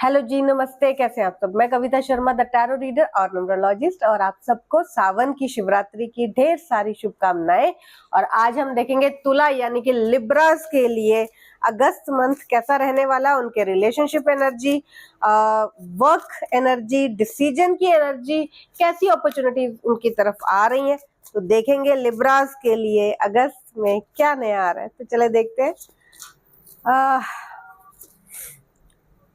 Hello जी, नमस्ते। कैसे हैं आप सब? मैं Kavita Sharma, the tarot reader और न्यूमरोलॉजिस्ट, और आप सबको सावन की शिवरात्रि की ढेर सारी शुभकामनाएं। और आज हम देखेंगे तुला यानी कि लिब्रास के लिए अगस्त मंथ कैसा रहने वाला, उनके relationship energy, work energy, decision की एनर्जी, कैसी अपॉर्चुनिटीज उनकी तरफ आ रही हैं। तो देखेंगे लिब्रास के लिए अगस्त में क्या नया आ रहा है। तो चले देखते हैं।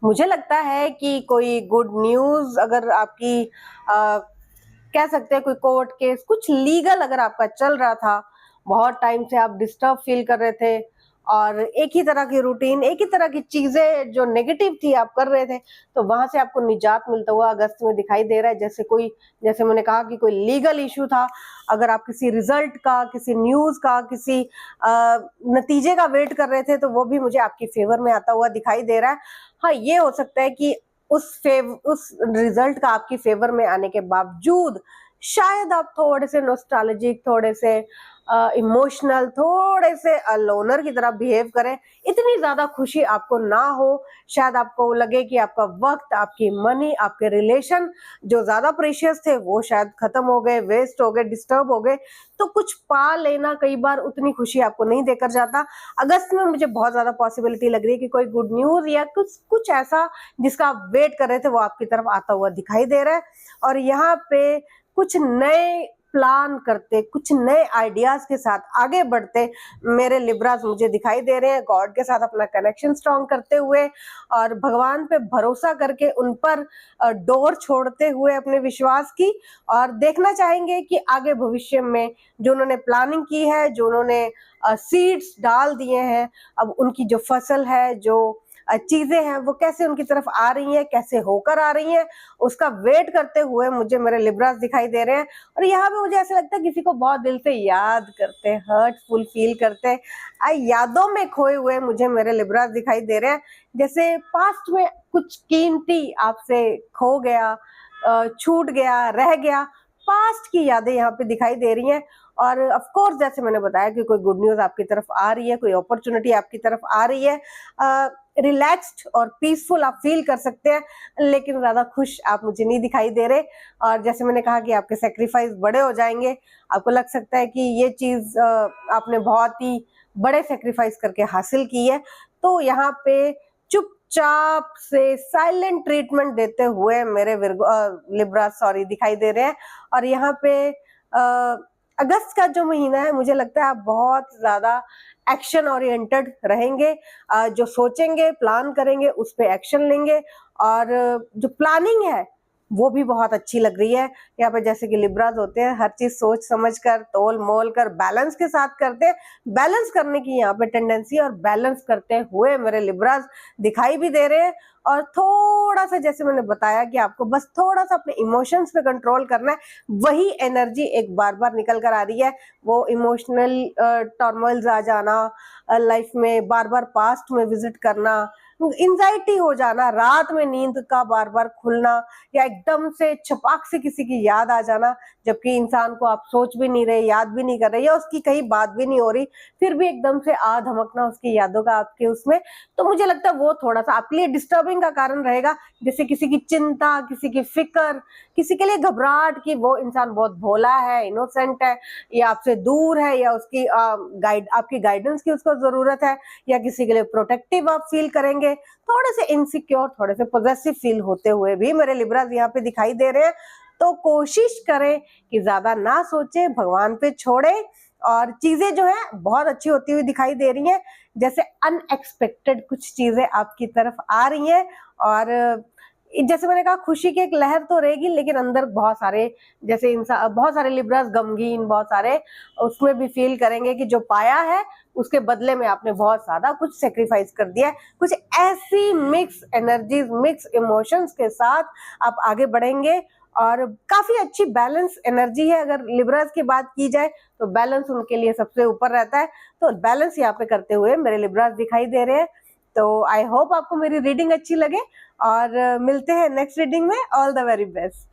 मुझे लगता है कि कोई गुड न्यूज अगर आपकी कह सकते हैं, कोई कोर्ट केस, कुछ लीगल अगर आपका चल रहा था, बहुत टाइम से आप डिस्टर्ब फील कर रहे थे और एक ही तरह की रूटीन, एक ही तरह की चीजें जो नेगेटिव थी आप कर रहे थे, तो वहां से आपको निजात मिलता हुआ अगस्त में दिखाई दे रहा है। जैसे मैंने कहा कि कोई लीगल इशू था, अगर आप किसी रिजल्ट का, किसी न्यूज का, किसी नतीजे का वेट कर रहे थे, तो वो भी मुझे आपकी फेवर में आता हुआ दिखाई दे रहा है। हाँ, ये हो सकता है कि उस रिजल्ट का आपकी फेवर में आने के बावजूद शायद आप थोड़े से नॉस्टैल्जिक, थोड़े से इमोशनल, थोड़े से लोनर की तरह बिहेव करें। इतनी ज्यादा खुशी आपको ना हो, शायद आपको लगे कि आपका वक्त, आपकी मनी, आपके रिलेशन जो ज्यादा प्रेशियस थे वो शायद खत्म हो गए, वेस्ट हो गए, डिस्टर्ब हो गए। तो कुछ पा लेना कई बार उतनी खुशी आपको नहीं देकर जाता। अगस्त में मुझे बहुत ज्यादा पॉसिबिलिटी लग रही है कि कोई गुड न्यूज या कुछ ऐसा जिसका आप वेट कर रहे थे वो आपकी तरफ आता हुआ दिखाई दे रहा है। और यहाँ पे कुछ नए प्लान करते, कुछ नए आइडियाज के साथ आगे बढ़ते मेरे लिब्रास मुझे दिखाई दे रहे हैं, गॉड के साथ अपना कनेक्शन स्ट्रॉन्ग करते हुए और भगवान पे भरोसा करके उन पर डोर छोड़ते हुए अपने विश्वास की, और देखना चाहेंगे कि आगे भविष्य में जो उन्होंने प्लानिंग की है, जो उन्होंने सीड्स डाल दिए हैं, अब उनकी जो फसल है, जो चीजें हैं, वो कैसे उनकी तरफ आ रही हैं, कैसे होकर आ रही हैं, उसका वेट करते हुए मुझे मेरे लिब्रास दिखाई दे रहे हैं। और यहाँ पे मुझे ऐसा लगता है किसी को बहुत दिल से याद करते, हर्टफुल फील करते, यादों में खोए हुए मुझे मेरे लिब्रास दिखाई दे रहे हैं। जैसे पास्ट में कुछ कीमती आपसे खो गया, छूट गया, रह गया, पास्ट की यादें यहाँ पे दिखाई दे रही हैं। और ऑफ कोर्स जैसे मैंने बताया कि कोई गुड न्यूज आपकी तरफ आ रही है, कोई अपॉर्चुनिटी आपकी तरफ आ रही है। रिलैक्स्ड और पीसफुल आप फील कर सकते हैं, लेकिन ज्यादा खुश आप मुझे नहीं दिखाई दे रहे। और जैसे मैंने कहा कि आपके सेक्रीफाइस बड़े हो जाएंगे, आपको लग सकता है कि ये चीज आपने बहुत ही बड़े सेक्रीफाइस करके हासिल की है। तो यहाँ पे चुपचाप से साइलेंट ट्रीटमेंट देते हुए मेरे लिब्रा दिखाई दे रहे हैं। और यहाँ पे अगस्त का जो महीना है, मुझे लगता है आप बहुत ज्यादा एक्शन ओरिएंटेड रहेंगे, जो सोचेंगे, प्लान करेंगे, उस पे एक्शन लेंगे। और जो प्लानिंग है वो भी बहुत अच्छी लग रही है। यहाँ पे जैसे कि लिब्रास होते हैं, हर चीज सोच समझ कर, तोल मोल कर, बैलेंस के साथ करते हैं। बैलेंस करने की यहाँ पे टेंडेंसी, और बैलेंस करते हुए मेरे लिब्रास दिखाई भी दे रहे हैं। और थोड़ा सा, जैसे मैंने बताया कि आपको बस थोड़ा सा अपने इमोशंस पे कंट्रोल करना है, वही एनर्जी एक बार बार निकल कर आ रही है। वो इमोशनल टर्मोइल्स आ जाना, लाइफ में बार बार पास्ट में विजिट करना, एंजाइटी हो जाना, रात में नींद का बार बार खुलना, या एकदम से छपाक से किसी की याद आ जाना, जबकि इंसान को आप सोच भी नहीं रहे, याद भी नहीं कर रहे, या उसकी कहीं बात भी नहीं हो रही, फिर भी एकदम से आ धमकना उसकी यादों का आपके उसमें। तो मुझे लगता है वो थोड़ा सा आपके लिए डिस्टर्बिंग का कारण रहेगा। जैसे किसी की चिंता, किसी की फिक्र, किसी के लिए घबराहट कि वो इंसान बहुत भोला है, इनोसेंट है, या आपसे दूर है, या उसकी आपकी गाइडेंस की उसको जरूरत है, या किसी के लिए प्रोटेक्टिव आप फील करेंगे, थोड़े से इनसिक्योर, थोड़े से पॉजेसिव फील होते हुए भी मेरे लिब्रास यहाँ पे दिखाई दे रहे हैं। तो कोशिश करें कि ज्यादा ना सोचे, भगवान पे छोड़े, और चीजें जो है बहुत अच्छी होती हुई दिखाई दे रही हैं। जैसे अनएक्सपेक्टेड कुछ चीजें आपकी तरफ आ रही हैं, और जैसे मैंने कहा खुशी की एक लहर तो रहेगी, लेकिन अंदर बहुत सारे, जैसे इंसान, बहुत सारे लिब्रास गमगीन, बहुत सारे उसमें भी फील करेंगे कि जो पाया है उसके बदले में आपने बहुत ज्यादा कुछ सेक्रीफाइस कर दिया है। कुछ ऐसी मिक्स एनर्जीज, मिक्स इमोशंस के साथ आप आगे बढ़ेंगे, और काफी अच्छी बैलेंस एनर्जी है। अगर लिब्रास की बात की जाए तो बैलेंस उनके लिए सबसे ऊपर रहता है। तो बैलेंस यहाँ पे करते हुए मेरे लिब्रास दिखाई दे रहे हैं। तो आई होप आपको मेरी रीडिंग अच्छी लगे, और मिलते हैं नेक्स्ट रीडिंग में। All the very best.